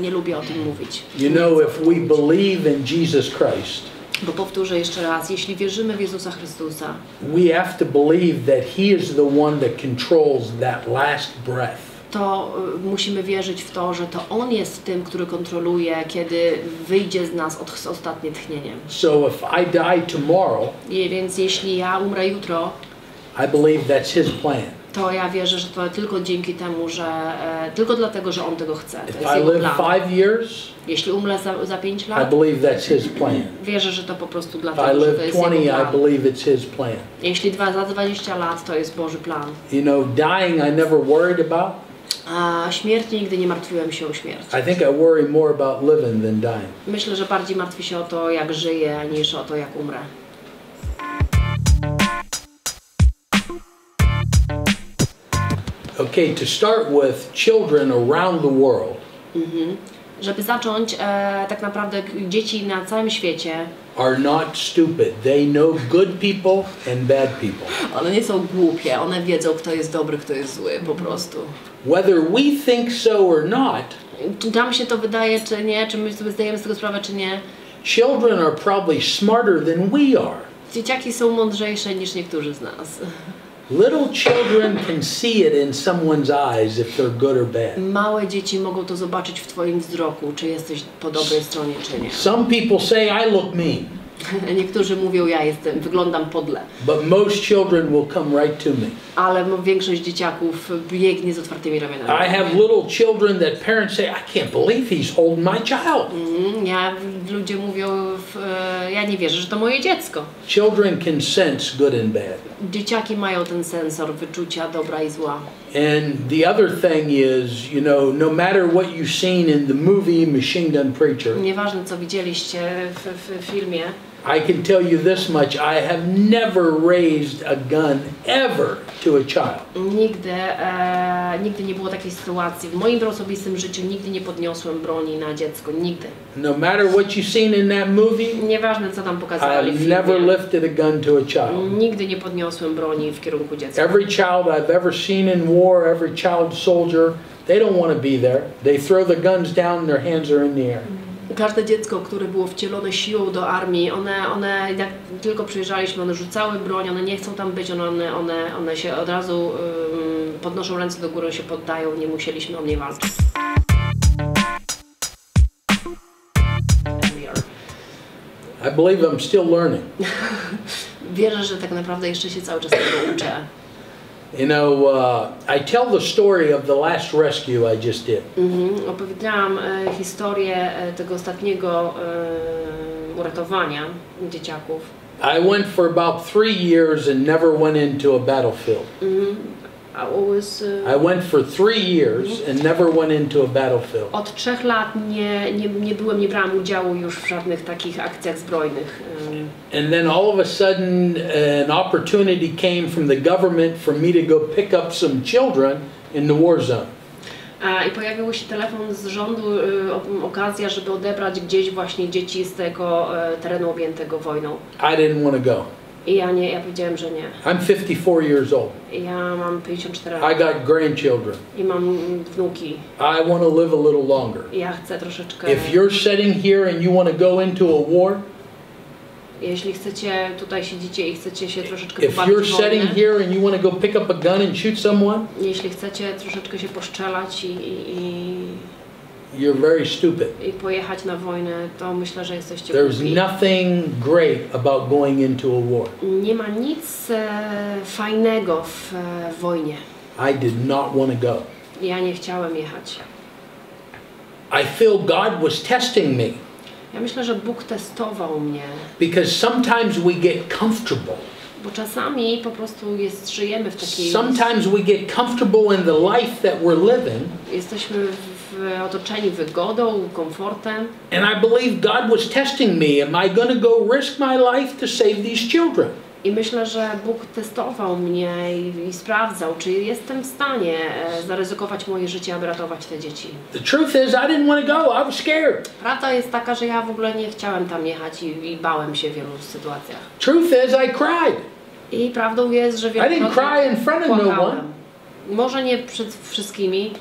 [SPEAKER 2] nie lubię o tym mówić.
[SPEAKER 1] You know, if we believe in Jesus Christ,
[SPEAKER 2] Bo powtórzę jeszcze raz, jeśli wierzymy w Jezusa Chrystusa,
[SPEAKER 1] we have to believe that He is the one that controls that last breath.
[SPEAKER 2] to musimy wierzyć w to, że to On jest tym, który kontroluje, kiedy wyjdzie z nas ostatnie tchnienie.
[SPEAKER 1] So if I die tomorrow,
[SPEAKER 2] Więc jeśli ja umrę jutro,
[SPEAKER 1] I believe that's His plan.
[SPEAKER 2] to ja wierzę, że to tylko dzięki temu, że tylko dlatego, że On tego chce. To
[SPEAKER 1] If
[SPEAKER 2] jest
[SPEAKER 1] I
[SPEAKER 2] Jego
[SPEAKER 1] live
[SPEAKER 2] plan.
[SPEAKER 1] 5 years,
[SPEAKER 2] Jeśli umrę za 5
[SPEAKER 1] I
[SPEAKER 2] lat,
[SPEAKER 1] believe that's His plan.
[SPEAKER 2] wierzę, że to po prostu
[SPEAKER 1] If I
[SPEAKER 2] dlatego, że to
[SPEAKER 1] live
[SPEAKER 2] jest
[SPEAKER 1] 20,
[SPEAKER 2] Jego
[SPEAKER 1] I
[SPEAKER 2] plan.
[SPEAKER 1] believe it's His plan.
[SPEAKER 2] Jeśli za 20 lat to jest Boży plan.
[SPEAKER 1] You know, dying I never worried about.
[SPEAKER 2] A śmierci nigdy nie martwiłem się o śmierć.
[SPEAKER 1] I think I worry more about living than dying.
[SPEAKER 2] Myślę, że bardziej martwię się o to, jak żyję, niż o to, jak umrę.
[SPEAKER 1] Okay, to start with, children around the world
[SPEAKER 2] Żeby zacząć, tak naprawdę dzieci na całym świecie
[SPEAKER 1] are not stupid. They know good people and bad people.
[SPEAKER 2] one nie są głupie, one wiedzą, kto jest dobry, kto jest zły, po prostu.
[SPEAKER 1] Whether we think so or not,
[SPEAKER 2] Czy nam się to wydaje, czy nie, czy my sobie zdajemy z tego sprawę, czy nie,
[SPEAKER 1] children are probably smarter than we are.
[SPEAKER 2] dzieciaki są mądrzejsze niż niektórzy z nas.
[SPEAKER 1] Little children can see it in someone's eyes if they're good or bad.
[SPEAKER 2] Małe dzieci mogą to zobaczyć w twoim wzroku, czy jesteś po dobrej stronie, czy nie.
[SPEAKER 1] Some people say I look mean,
[SPEAKER 2] Niektórzy mówią, wyglądam podle,
[SPEAKER 1] but most children will come right to me.
[SPEAKER 2] ale większość dzieciaków biegnie z otwartymi ramionami.
[SPEAKER 1] I have little children that parents say, I can't believe he's holding my child.
[SPEAKER 2] Ludzie mówią, ja nie wierzę, że to moje dziecko.
[SPEAKER 1] Children can sense good and bad.
[SPEAKER 2] Dzieciaki mają ten sensor wyczucia dobra i zła.
[SPEAKER 1] And the other thing is, you know, no matter what you've seen in the movie Machine Gun Preacher,
[SPEAKER 2] Nieważne co widzieliście w filmie,
[SPEAKER 1] I can tell you this much, I have never raised a gun ever to a child.
[SPEAKER 2] nigdy nie było takiej sytuacji. W moim osobistym życiu nigdy nie podniosłem broni na dziecko. Nigdy.
[SPEAKER 1] No matter what you've seen in that movie,
[SPEAKER 2] Nieważne co tam pokazywali w
[SPEAKER 1] I've never
[SPEAKER 2] filmie.
[SPEAKER 1] lifted a gun to a child.
[SPEAKER 2] Nigdy nie podniosłem broni w kierunku dziecka.
[SPEAKER 1] Every child I've ever seen in war, every child soldier, they don't want to be there. They throw the guns down and their hands are in the air.
[SPEAKER 2] Każde dziecko, które było wcielone siłą do armii, one jak tylko przyjeżdżaliśmy, one rzucały broń, one nie chcą tam być, one się od razu podnoszą ręce do góry, się poddają, nie musieliśmy o nie walczyć.
[SPEAKER 1] I believe I'm still learning.
[SPEAKER 2] Wierzę, że tak naprawdę jeszcze się cały czas tego uczę.
[SPEAKER 1] You know, I tell the story of the last rescue I just did.
[SPEAKER 2] Opowiedziałam historię tego ostatniego uratowania dzieciaków.
[SPEAKER 1] I went for about 3 years and never went into a battlefield. I went for 3 years and never went into a battlefield.
[SPEAKER 2] Od 3 lat nie brałam udziału już w żadnych takich akcjach zbrojnych.
[SPEAKER 1] And then all of a sudden an opportunity came from the government for me to go pick up some children in the war zone.
[SPEAKER 2] I pojawił się telefon z rządu, okazja, żeby odebrać gdzieś właśnie dzieci z tego terenu objętego wojną.
[SPEAKER 1] I didn't want to go.
[SPEAKER 2] I ja powiedziałem, że nie.
[SPEAKER 1] I'm 54 years old.
[SPEAKER 2] Ja mam 54
[SPEAKER 1] I
[SPEAKER 2] lat.
[SPEAKER 1] got grandchildren.
[SPEAKER 2] I mam wnuki.
[SPEAKER 1] I want to live a little longer.
[SPEAKER 2] I ja chcę troszeczkę...
[SPEAKER 1] If you're sitting here and you want to go into a war,
[SPEAKER 2] Jeśli chcecie, tutaj siedzicie i chcecie się troszeczkę
[SPEAKER 1] if
[SPEAKER 2] pobawić
[SPEAKER 1] you're sitting
[SPEAKER 2] wojnę,
[SPEAKER 1] here and you want to go pick up a gun and shoot someone,
[SPEAKER 2] jeśli chcecie troszeczkę się poszczelać
[SPEAKER 1] you're very stupid.
[SPEAKER 2] i pojechać na wojnę, to myślę, że jesteście
[SPEAKER 1] There's
[SPEAKER 2] głupi.
[SPEAKER 1] nothing great about going into a war.
[SPEAKER 2] Nie ma nic fajnego w wojnie.
[SPEAKER 1] I did not want to go.
[SPEAKER 2] Ja nie chciałem jechać.
[SPEAKER 1] I feel God was testing me
[SPEAKER 2] Ja myślę, że Bóg testował mnie,
[SPEAKER 1] because sometimes we get comfortable.
[SPEAKER 2] bo czasami po prostu żyjemy w takiej...
[SPEAKER 1] Sometimes we get comfortable in the life that we're living.
[SPEAKER 2] Jesteśmy otoczeni wygodą, komfortem.
[SPEAKER 1] And I believe God was testing me. Am I going to go risk my life to save these children?
[SPEAKER 2] I myślę, że Bóg testował mnie i sprawdzał, czy jestem w stanie zaryzykować moje życie, aby ratować te dzieci.
[SPEAKER 1] The truth is I didn't want to go. I was scared.
[SPEAKER 2] Prawda jest taka, że ja w ogóle nie chciałem tam jechać i bałem się w wielu sytuacjach.
[SPEAKER 1] Truth is I cried.
[SPEAKER 2] I prawdą jest, że
[SPEAKER 1] I didn't cry in front of no
[SPEAKER 2] płakałem.
[SPEAKER 1] one,
[SPEAKER 2] Może nie przed wszystkimi,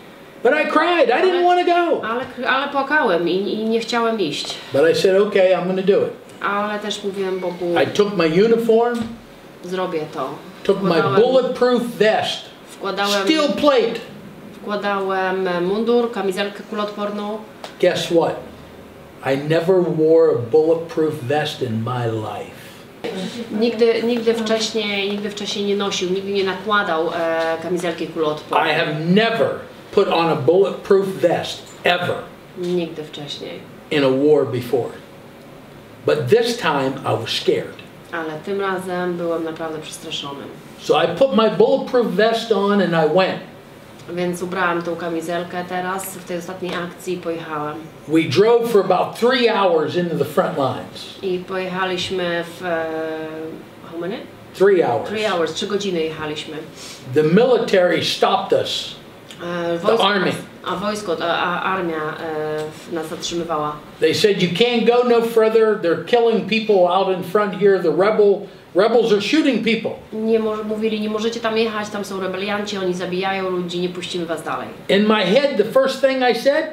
[SPEAKER 1] but I cried. I didn't want to go.
[SPEAKER 2] ale płakałem i nie chciałem iść.
[SPEAKER 1] But I said, okay, I'm going to do it.
[SPEAKER 2] Ale też mówiłem Bogu,
[SPEAKER 1] I took my uniform,
[SPEAKER 2] zrobię to.
[SPEAKER 1] took my bulletproof vest, steel plate.
[SPEAKER 2] Wkładałem mundur, kamizelkę kuloodporną.
[SPEAKER 1] Guess what? I never wore a bulletproof vest in my life.
[SPEAKER 2] Nigdy wcześniej nie nosił, nigdy nie nakładał kamizelki kuloodpornej.
[SPEAKER 1] I have never put on a bulletproof vest ever
[SPEAKER 2] Nigdy wcześniej.
[SPEAKER 1] in a war before. But this time I was scared.
[SPEAKER 2] Ale tym razem byłem naprawdę przestraszonym.
[SPEAKER 1] So I put my bulletproof vest on and I went.
[SPEAKER 2] Więc ubrałam tą kamizelkę teraz w tej ostatniej akcji i pojechałem.
[SPEAKER 1] We drove for about 3 hours into the front lines.
[SPEAKER 2] I pojechaliśmy w... how many?
[SPEAKER 1] 3 hours.
[SPEAKER 2] 3 hours, 3 godziny jechaliśmy.
[SPEAKER 1] The military stopped us.
[SPEAKER 2] Wojsko,
[SPEAKER 1] army.
[SPEAKER 2] Armia nas zatrzymywała.
[SPEAKER 1] They said you can't go no further. They're killing people out in front here. The rebels are shooting people.
[SPEAKER 2] Mówili, nie możecie tam jechać, tam są rebelianci, oni zabijają ludzi, nie puścimy was dalej.
[SPEAKER 1] In my head, the first thing I said,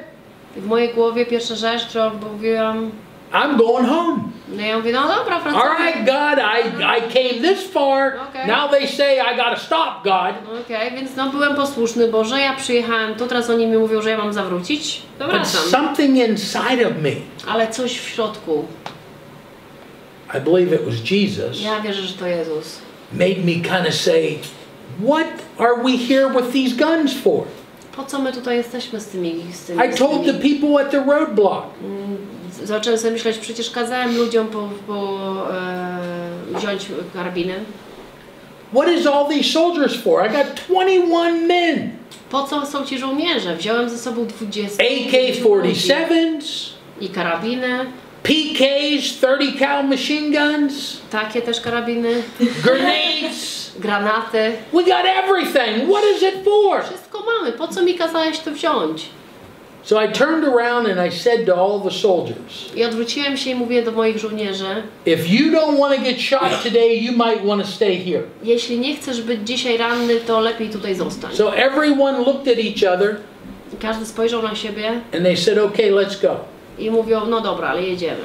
[SPEAKER 2] W mojej głowie pierwsza rzecz, którą mówiłam,
[SPEAKER 1] I'm going home.
[SPEAKER 2] no ja mówię, no dobra,
[SPEAKER 1] All
[SPEAKER 2] wracamy.
[SPEAKER 1] right, God, I came this far.
[SPEAKER 2] Okay.
[SPEAKER 1] Now they say I gotta stop, God.
[SPEAKER 2] Okej, więc no byłem posłuszny Boże, ja przyjechałem tu, teraz oni mi mówią, że ja mam zawrócić, to
[SPEAKER 1] But
[SPEAKER 2] wracam.
[SPEAKER 1] something inside of me,
[SPEAKER 2] Ale coś w środku,
[SPEAKER 1] I believe it was Jesus,
[SPEAKER 2] ja wierzę, że to Jezus,
[SPEAKER 1] made me kind of say, what are we here with these guns for?
[SPEAKER 2] po co my tutaj jesteśmy z tymi
[SPEAKER 1] I told the people at the roadblock.
[SPEAKER 2] Zacząłem sobie myśleć, przecież kazałem ludziom wziąć karabiny.
[SPEAKER 1] What is all these soldiers for? I got 21 men.
[SPEAKER 2] Po co są ci żołnierze? Wziąłem ze sobą 20
[SPEAKER 1] AK-47s,
[SPEAKER 2] i karabiny,
[SPEAKER 1] PKs, 30 cal machine guns,
[SPEAKER 2] takie też karabiny,
[SPEAKER 1] grenades.
[SPEAKER 2] granaty.
[SPEAKER 1] We got everything. What is it for?
[SPEAKER 2] Wszystko mamy, po co mi kazałeś to wziąć?
[SPEAKER 1] So I turned around and I said to all the soldiers,
[SPEAKER 2] I odwróciłem się i mówię do moich żołnierzy,
[SPEAKER 1] if you don't want to get shot today, you might want to stay here.
[SPEAKER 2] jeśli nie chcesz być dzisiaj ranny, to lepiej tutaj zostań.
[SPEAKER 1] So everyone looked at each other
[SPEAKER 2] I każdy spojrzał na siebie
[SPEAKER 1] and they said, okay, let's go.
[SPEAKER 2] i mówią, no dobra, ale jedziemy.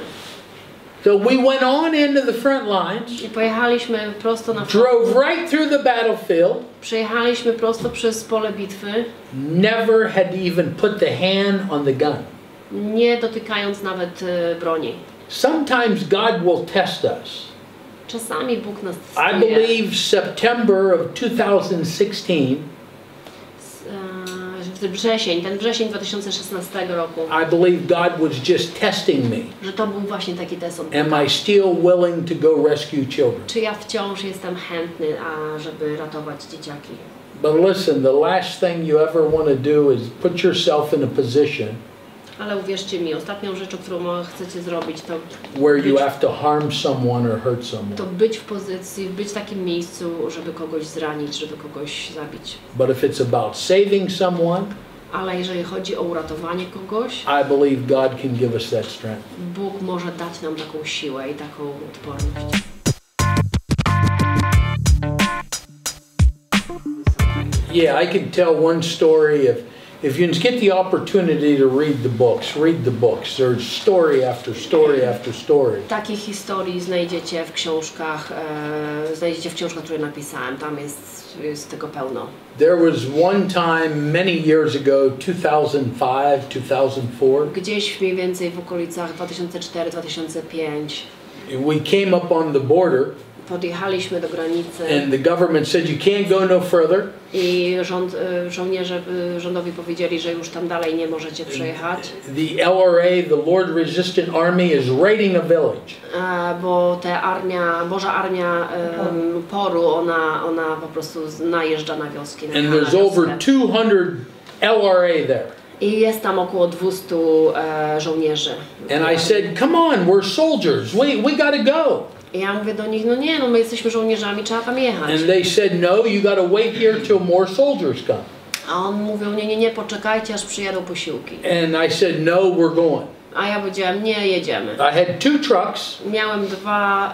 [SPEAKER 1] So we went on into the front lines,
[SPEAKER 2] I pojechaliśmy prosto na front.
[SPEAKER 1] drove right through the battlefield,
[SPEAKER 2] Przejechaliśmy prosto przez pole bitwy,
[SPEAKER 1] never had even put the hand on the gun.
[SPEAKER 2] nie dotykając nawet broni.
[SPEAKER 1] Sometimes God will test us.
[SPEAKER 2] Czasami Bóg nas
[SPEAKER 1] I
[SPEAKER 2] testuje.
[SPEAKER 1] believe September of 2016,
[SPEAKER 2] Ten wrzesień 2016 roku,
[SPEAKER 1] I believe God was just testing me.
[SPEAKER 2] że to był właśnie taki test od
[SPEAKER 1] Am I still willing to go rescue children?
[SPEAKER 2] czy ja wciąż jestem chętny, żeby ratować dzieciaki.
[SPEAKER 1] But listen, the last thing you ever want to do is put yourself in a position
[SPEAKER 2] Ale uwierzcie mi, ostatnią rzeczą, którą chcecie zrobić, to
[SPEAKER 1] where you have to harm someone or hurt someone.
[SPEAKER 2] to być w pozycji, być w takim miejscu, żeby kogoś zranić, żeby kogoś zabić.
[SPEAKER 1] But if it's about saving someone,
[SPEAKER 2] Ale jeżeli chodzi o uratowanie kogoś,
[SPEAKER 1] I believe God can give us that strength.
[SPEAKER 2] Bóg może dać nam taką siłę i taką odporność.
[SPEAKER 1] Yeah, I could tell one story if you get the opportunity to read the books. There's story after story after story.
[SPEAKER 2] Takich historii znajdziecie w książkach, które napisałem. Tam jest tego pełno.
[SPEAKER 1] There was one time many years ago, 2005, 2004.
[SPEAKER 2] Gdzieś mniej więcej w okolicach 2004-2005
[SPEAKER 1] We came up on the border
[SPEAKER 2] podjechaliśmy do granicy
[SPEAKER 1] and the government said you can't go no further.
[SPEAKER 2] i żołnierze rządowi powiedzieli, że już tam dalej nie możecie przejechać.
[SPEAKER 1] The LRA, the Lord Resistant Army, is raiding a village.
[SPEAKER 2] Bo Boża Armia Poru, ona po prostu najeżdża na wioski.
[SPEAKER 1] And there's over 200 LRA there.
[SPEAKER 2] I jest tam około 200 żołnierzy.
[SPEAKER 1] And I said, come on, we're soldiers. We gotta go.
[SPEAKER 2] I ja mówię do nich, no nie, no my jesteśmy żołnierzami, trzeba tam jechać.
[SPEAKER 1] And they said, no, you gotta wait here till more soldiers come.
[SPEAKER 2] A on mówił, nie, poczekajcie, aż przyjadą posiłki.
[SPEAKER 1] And I said, no, we're going.
[SPEAKER 2] A ja powiedziałem, nie, jedziemy.
[SPEAKER 1] I had 2 trucks
[SPEAKER 2] Miałem 2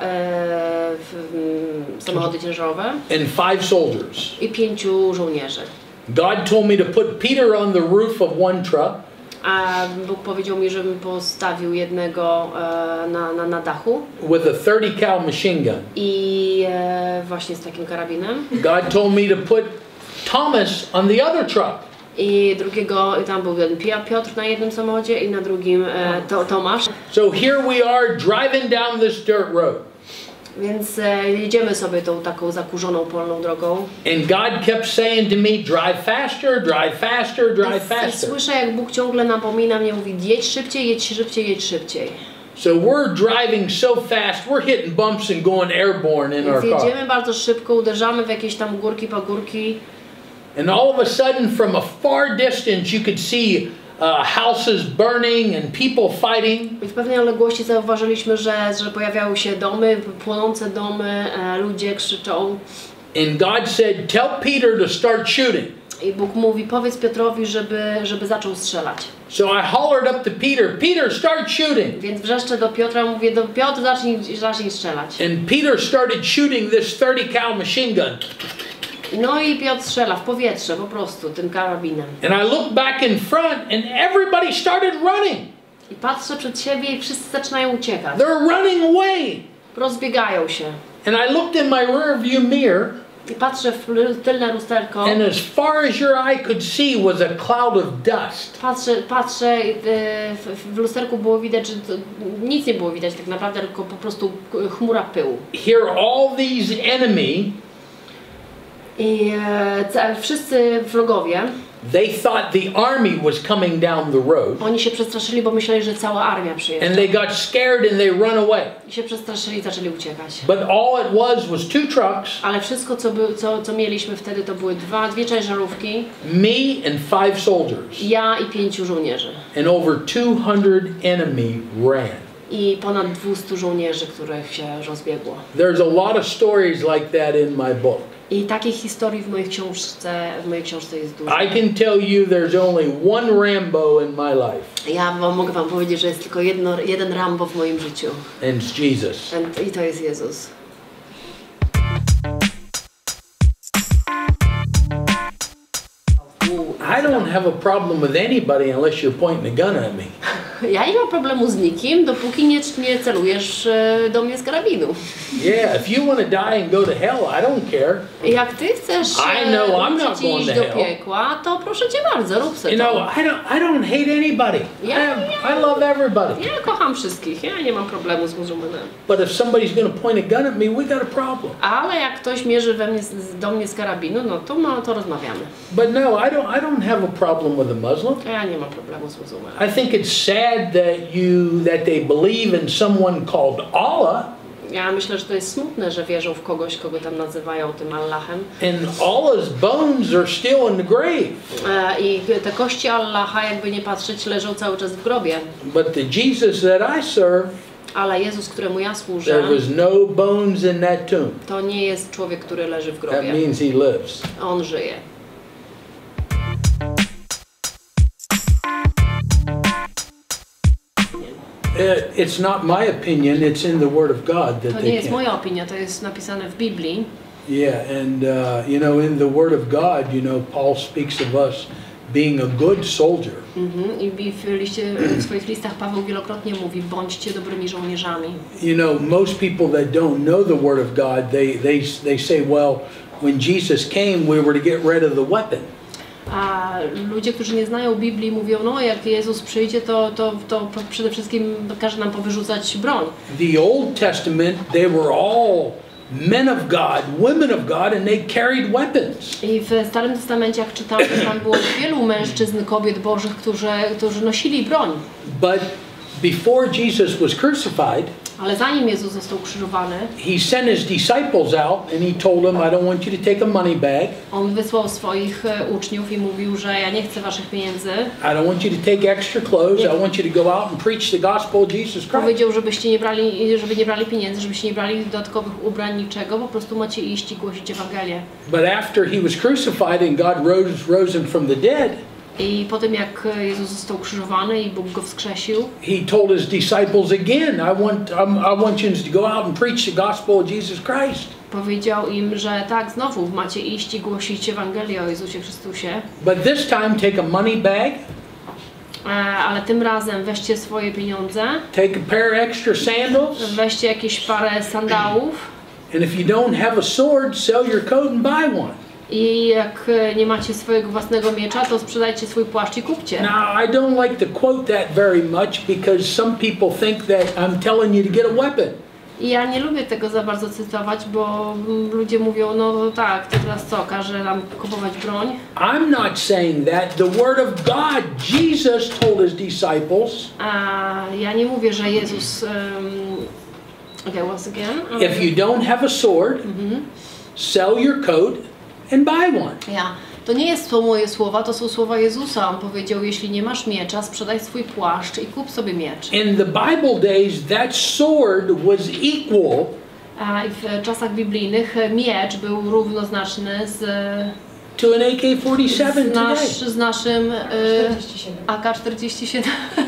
[SPEAKER 2] samochody ciężarowe
[SPEAKER 1] and 5 soldiers.
[SPEAKER 2] i 5 żołnierzy.
[SPEAKER 1] God told me to put Peter on the roof of one truck.
[SPEAKER 2] A Bóg powiedział mi, żebym postawił jednego na dachu.
[SPEAKER 1] With a 30 cal machine gun.
[SPEAKER 2] I właśnie z takim karabinem.
[SPEAKER 1] God told me to put Thomas on the other truck.
[SPEAKER 2] I drugiego, tam był jeden Piotr na jednym samochodzie i na drugim Tomasz.
[SPEAKER 1] So here we are driving down this dirt road.
[SPEAKER 2] Więc jedziemy sobie tą taką zakurzoną polną drogą.
[SPEAKER 1] And God kept saying to me, drive faster, drive faster, drive
[SPEAKER 2] I
[SPEAKER 1] faster.
[SPEAKER 2] słyszę, jak Bóg ciągle napomina mnie, mówi, jedź szybciej, jedź szybciej, jedź szybciej.
[SPEAKER 1] So we're driving so fast, we're hitting bumps and going airborne in our
[SPEAKER 2] Więc
[SPEAKER 1] car.
[SPEAKER 2] jedziemy bardzo szybko, uderzamy w jakieś tam górki, pagórki.
[SPEAKER 1] And all of a sudden, from a far distance, you could see houses burning and people fighting.
[SPEAKER 2] I w pewnej odległości zauważyliśmy, że pojawiały się domy, płonące domy, ludzie krzyczą.
[SPEAKER 1] And God said, tell Peter to start shooting.
[SPEAKER 2] I Bóg mówi, powiedz Piotrowi, żeby zaczął strzelać.
[SPEAKER 1] So I hollered up to Peter, Peter, start shooting.
[SPEAKER 2] Więc wrzeszczę do Piotra, mówię, Piotr, zacznij strzelać.
[SPEAKER 1] And Peter started shooting this 30 cal machine gun.
[SPEAKER 2] No i Piotr strzela w powietrze po prostu tym karabinem.
[SPEAKER 1] And I looked back in front and everybody started running.
[SPEAKER 2] I patrzę przed siebie i wszyscy zaczynają uciekać.
[SPEAKER 1] They're running away.
[SPEAKER 2] Rozbiegają się.
[SPEAKER 1] And I looked in my rear view mirror.
[SPEAKER 2] I patrzę w tylne lusterko.
[SPEAKER 1] And as far as your eye could see was a cloud of dust.
[SPEAKER 2] Patrzę w lusterku było widać, że nic nie było widać tak naprawdę, tylko po prostu chmura pyłu.
[SPEAKER 1] Here all these enemy.
[SPEAKER 2] I wszyscy wrogowie.
[SPEAKER 1] They thought the army was coming down the road.
[SPEAKER 2] Oni się przestraszyli, bo myśleli, że cała armia przyjeżdża.
[SPEAKER 1] And they got scared and they run away.
[SPEAKER 2] I się przestraszyli i zaczęli uciekać.
[SPEAKER 1] But all it was 2 trucks.
[SPEAKER 2] Ale wszystko co mieliśmy wtedy to były dwie ciężarówki.
[SPEAKER 1] Me and 5 soldiers.
[SPEAKER 2] Ja i 5 żołnierzy.
[SPEAKER 1] And over 200 enemy ran.
[SPEAKER 2] I ponad 200 żołnierzy, których się rozbiegło.
[SPEAKER 1] There's a lot of stories like that in my book.
[SPEAKER 2] I takich historii w mojej książce jest dużo.
[SPEAKER 1] I can tell you there's only one Rambo in my life.
[SPEAKER 2] Ja mogę wam powiedzieć, że jest tylko jeden Rambo w moim życiu.
[SPEAKER 1] And it's Jesus.
[SPEAKER 2] I to jest Jezus.
[SPEAKER 1] I don't have a problem with anybody unless you're pointing a gun at me.
[SPEAKER 2] Ja nie mam problemu z nikim, dopóki nie celujesz do mnie z karabinu.
[SPEAKER 1] Yeah, if you want to die and go to hell, I don't care.
[SPEAKER 2] Jak ty chcesz iść do piekła, to proszę cię bardzo, rób sobie to.
[SPEAKER 1] You know, I don't hate anybody. I love everybody.
[SPEAKER 2] Ja kocham wszystkich, ja nie mam problemu z muzułmanami.
[SPEAKER 1] But if somebody's going to point a gun at me, we got a problem.
[SPEAKER 2] Ale jak ktoś mierzy do mnie z karabinu, no to rozmawiamy.
[SPEAKER 1] But no, I don't have a problem with a Muslim.
[SPEAKER 2] Ja nie mam problemu z muzułmanami.
[SPEAKER 1] I think it's sad that they believe in someone called Allah.
[SPEAKER 2] Ja myślę, że to jest smutne, że wierzą w kogoś, kogo tam nazywają tym Allahem.
[SPEAKER 1] And Allah's bones are still in the grave.
[SPEAKER 2] I te kości Allaha, jakby nie patrzeć, leżą cały czas w grobie.
[SPEAKER 1] But the Jesus that I serve,
[SPEAKER 2] ale Jezus, któremu ja służę,
[SPEAKER 1] there was no bones in that tomb.
[SPEAKER 2] To nie jest człowiek, który leży w grobie.
[SPEAKER 1] That means he lives.
[SPEAKER 2] On żyje.
[SPEAKER 1] It's not my opinion, it's in the Word of God that
[SPEAKER 2] to nie jest moja opinia, to jest napisane w Biblii.
[SPEAKER 1] Yeah, and you know, in the Word of God, you know, Paul speaks of us being a good soldier.
[SPEAKER 2] I w swoich listach Paweł wielokrotnie mówi, bądźcie dobrymi żołnierzami.
[SPEAKER 1] You know, most people that don't know the Word of God, they say, well, when Jesus came, we were to get rid of the weapon.
[SPEAKER 2] A ludzie, którzy nie znają Biblii, mówią, no jak Jezus przyjdzie, to przede wszystkim każe nam powyrzucać broń.
[SPEAKER 1] The Old Testament, they were all men of God, women of God, and they carried weapons.
[SPEAKER 2] I w Starym Testamencie, jak czytamy, tam było wielu mężczyzn, kobiet bożych, którzy nosili broń.
[SPEAKER 1] But before Jesus was crucified,
[SPEAKER 2] ale zanim Jezus został ukrzyżowany,
[SPEAKER 1] he sent his disciples out and he told them, I don't want you to take a money bag.
[SPEAKER 2] On wysłał swoich uczniów i mówił, że ja nie chcę waszych pieniędzy.
[SPEAKER 1] I don't want you to take extra clothes. I want you to go out and preach the gospel of Jesus Christ.
[SPEAKER 2] Powiedział, żeby nie brali pieniędzy, żebyście nie brali dodatkowych ubrań, niczego, po prostu macie iść i głosić Ewangelię.
[SPEAKER 1] But after he was crucified and God rose him from the dead,
[SPEAKER 2] i po tym, jak Jezus został ukrzyżowany i Bóg go wskrzesił,
[SPEAKER 1] he told his disciples again, I want you to go out and preach the gospel of Jesus Christ.
[SPEAKER 2] Powiedział im, że tak, znowu macie iść i głosić Ewangelię o Jezusie Chrystusie.
[SPEAKER 1] But this time take a money bag.
[SPEAKER 2] Ale tym razem weźcie swoje pieniądze.
[SPEAKER 1] Take a pair of extra sandals.
[SPEAKER 2] Weźcie jakieś parę sandałów.
[SPEAKER 1] And if you don't have a sword, sell your coat and buy one.
[SPEAKER 2] I jak nie macie swojego własnego miecza, to sprzedajcie swój płaszcz i kupcie.
[SPEAKER 1] Now, I don't like to quote that very much because some people think that I'm telling you to get a weapon.
[SPEAKER 2] I ja nie lubię tego za bardzo cytować, bo ludzie mówią, no tak, to teraz co, każe nam kupować broń?
[SPEAKER 1] I'm not saying that. The Word of God, Jesus told his disciples.
[SPEAKER 2] Ja nie mówię, że Jezus... okay, once again.
[SPEAKER 1] If you don't have a sword, sell your coat and buy one.
[SPEAKER 2] To nie są moje słowa, to są słowa Jezusa. On powiedział, jeśli nie masz miecza, sprzedaj swój płaszcz i kup sobie miecz.
[SPEAKER 1] In the Bible days, that sword was equal
[SPEAKER 2] A w czasach biblijnych miecz był równoznaczny z
[SPEAKER 1] to an AK-47 today.
[SPEAKER 2] z naszym AK-47,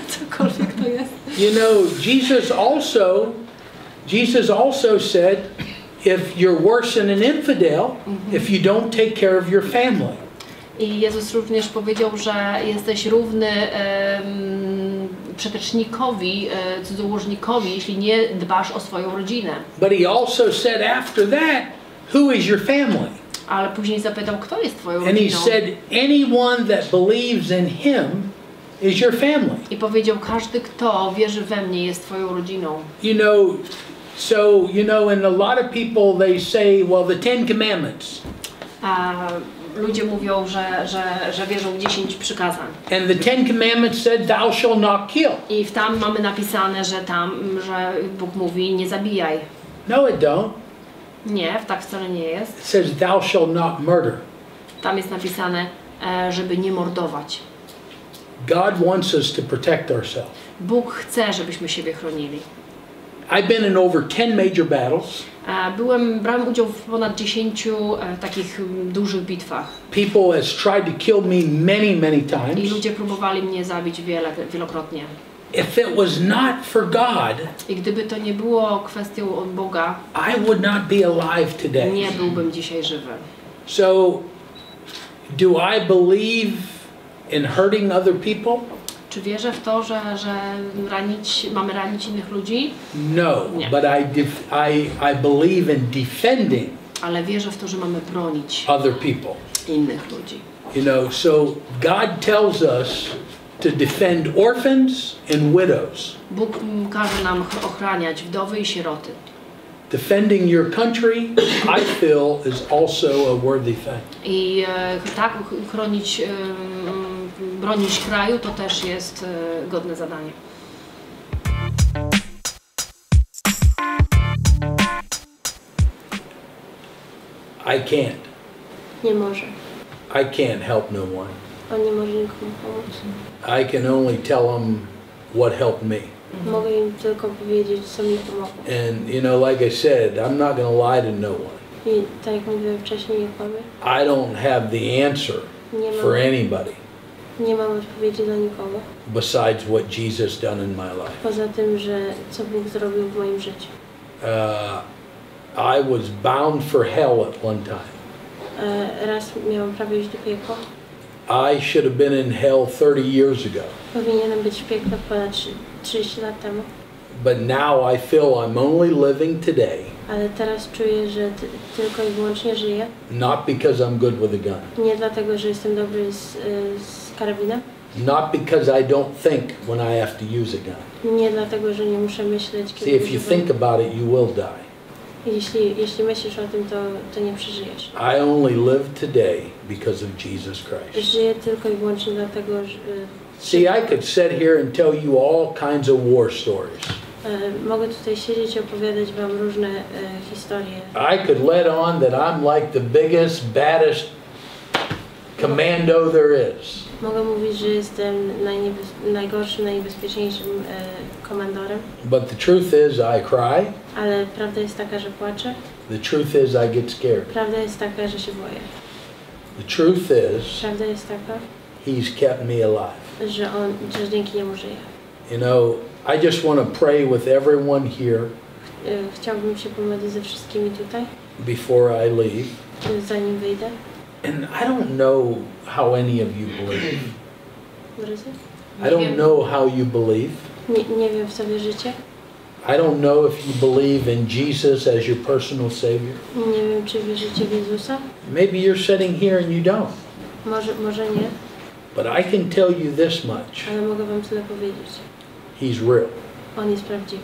[SPEAKER 2] cokolwiek to jest.
[SPEAKER 1] You know, Jesus also said, if you're worse than an infidel, if you don't take care of your family.
[SPEAKER 2] I Jezus również powiedział, że jesteś równy przetecznikowi, cudzołożnikowi, jeśli nie dbasz o swoją rodzinę.
[SPEAKER 1] But he also said after that, who is your family?
[SPEAKER 2] Ale później zapytał, kto jest twoją
[SPEAKER 1] And he
[SPEAKER 2] rodziną?
[SPEAKER 1] said, anyone that believes in him is your family.
[SPEAKER 2] I powiedział, każdy, kto wierzy we mnie, jest twoją rodziną.
[SPEAKER 1] You know, so, you know, and a lot of people, they say, well, the Ten Commandments.
[SPEAKER 2] A ludzie mówią, że wierzą w 10 przykazań.
[SPEAKER 1] And the Ten Commandments said, thou shalt not kill.
[SPEAKER 2] I tam mamy napisane, że Bóg mówi, nie zabijaj.
[SPEAKER 1] No, it don't.
[SPEAKER 2] Nie, tak wcale nie jest.
[SPEAKER 1] It says, thou shalt not murder.
[SPEAKER 2] Tam jest napisane, żeby nie mordować.
[SPEAKER 1] God wants us to protect ourselves.
[SPEAKER 2] Bóg chce, żebyśmy siebie chronili.
[SPEAKER 1] I've been in over 10 major battles.
[SPEAKER 2] Brałem udział w ponad 10 takich dużych bitwach.
[SPEAKER 1] People has tried to kill me many, many
[SPEAKER 2] I
[SPEAKER 1] times.
[SPEAKER 2] ludzie próbowali mnie zabić wielokrotnie.
[SPEAKER 1] If it was not for God,
[SPEAKER 2] I gdyby to nie było kwestią od Boga,
[SPEAKER 1] I would not be alive today.
[SPEAKER 2] nie byłbym dzisiaj żywy.
[SPEAKER 1] So, do I believe in hurting other people?
[SPEAKER 2] Czy wierzę w to, że mamy ranić innych ludzi?
[SPEAKER 1] No,
[SPEAKER 2] Nie.
[SPEAKER 1] but I believe in defending
[SPEAKER 2] Ale wierzę w to, że mamy bronić
[SPEAKER 1] other people.
[SPEAKER 2] innych ludzi.
[SPEAKER 1] You know, so God tells us to defend orphans and widows.
[SPEAKER 2] Bóg każe nam ochraniać wdowy i sieroty.
[SPEAKER 1] Defending your country, I feel, is also a worthy thing.
[SPEAKER 2] I tak bronić kraju to też jest godne zadanie.
[SPEAKER 1] I can't.
[SPEAKER 5] Nie może.
[SPEAKER 1] I can't help no one.
[SPEAKER 5] On nie może nikomu pomóc.
[SPEAKER 1] I can only tell them what helped me.
[SPEAKER 5] Mogę im tylko powiedzieć, co mi pomogło.
[SPEAKER 1] And you know, like I said, I'm not going to lie to no one.
[SPEAKER 5] I tak jak mówiłem wcześniej, nie kłamię.
[SPEAKER 1] I don't have the answer for anybody
[SPEAKER 5] Nie mam odpowiedzi dla nikogo.
[SPEAKER 1] besides what Jesus done in my life.
[SPEAKER 5] Poza tym, że co Bóg zrobił w moim życiu.
[SPEAKER 1] I was bound for hell at one time.
[SPEAKER 5] Raz miałam prawie iść do piekła.
[SPEAKER 1] I should have been in hell 30 years ago.
[SPEAKER 5] Powinienem być w piekle ponad 30 lat temu.
[SPEAKER 1] But now I feel I'm only living today,
[SPEAKER 5] Ale teraz czuję, że tylko i wyłącznie żyję.
[SPEAKER 1] not because I'm good with a gun.
[SPEAKER 5] Nie dlatego, że jestem dobry z karabinem.
[SPEAKER 1] Not because I don't think when I have to use a gun.
[SPEAKER 5] Nie dlatego, że nie muszę myśleć,
[SPEAKER 1] See,
[SPEAKER 5] kiedy
[SPEAKER 1] if you
[SPEAKER 5] używam.
[SPEAKER 1] think about it, you will die.
[SPEAKER 5] Jeśli myślisz o tym, to nie przeżyjesz.
[SPEAKER 1] I only live today because of Jesus Christ.
[SPEAKER 5] Żyję tylko i wyłącznie dlatego, że...
[SPEAKER 1] See, I could sit here and tell you all kinds of war stories.
[SPEAKER 5] Mogę tutaj siedzieć i opowiadać wam różne historie.
[SPEAKER 1] I could let on that I'm like the biggest, baddest commando there is.
[SPEAKER 5] Mogę mówić, że jestem najgorszym, najniebezpieczniejszym komandorem.
[SPEAKER 1] But the truth is I cry.
[SPEAKER 5] Ale prawda jest taka, że płaczę.
[SPEAKER 1] The truth is I get scared.
[SPEAKER 5] Prawda jest taka, że się boję.
[SPEAKER 1] The truth is
[SPEAKER 5] Prawda jest taka,
[SPEAKER 1] He's kept me alive.
[SPEAKER 5] że dzięki niemu żyję.
[SPEAKER 1] You know, I just want to pray with everyone here
[SPEAKER 5] Chciałbym się pomodlić ze wszystkimi tutaj,
[SPEAKER 1] before I leave.
[SPEAKER 5] zanim wyjdę.
[SPEAKER 1] And I don't know how any of you believe.
[SPEAKER 5] Drodzy?
[SPEAKER 1] I don't know how you believe.
[SPEAKER 5] Nie wiem, w co wierzycie.
[SPEAKER 1] I don't know if you believe in Jesus as your personal Savior.
[SPEAKER 5] Nie wiem, czy wierzycie w Jezusa.
[SPEAKER 1] Maybe you're sitting here and you don't.
[SPEAKER 5] Może nie,
[SPEAKER 1] But I can tell you this much.
[SPEAKER 5] ale mogę wam tyle powiedzieć.
[SPEAKER 1] He's real.
[SPEAKER 5] On jest prawdziwy.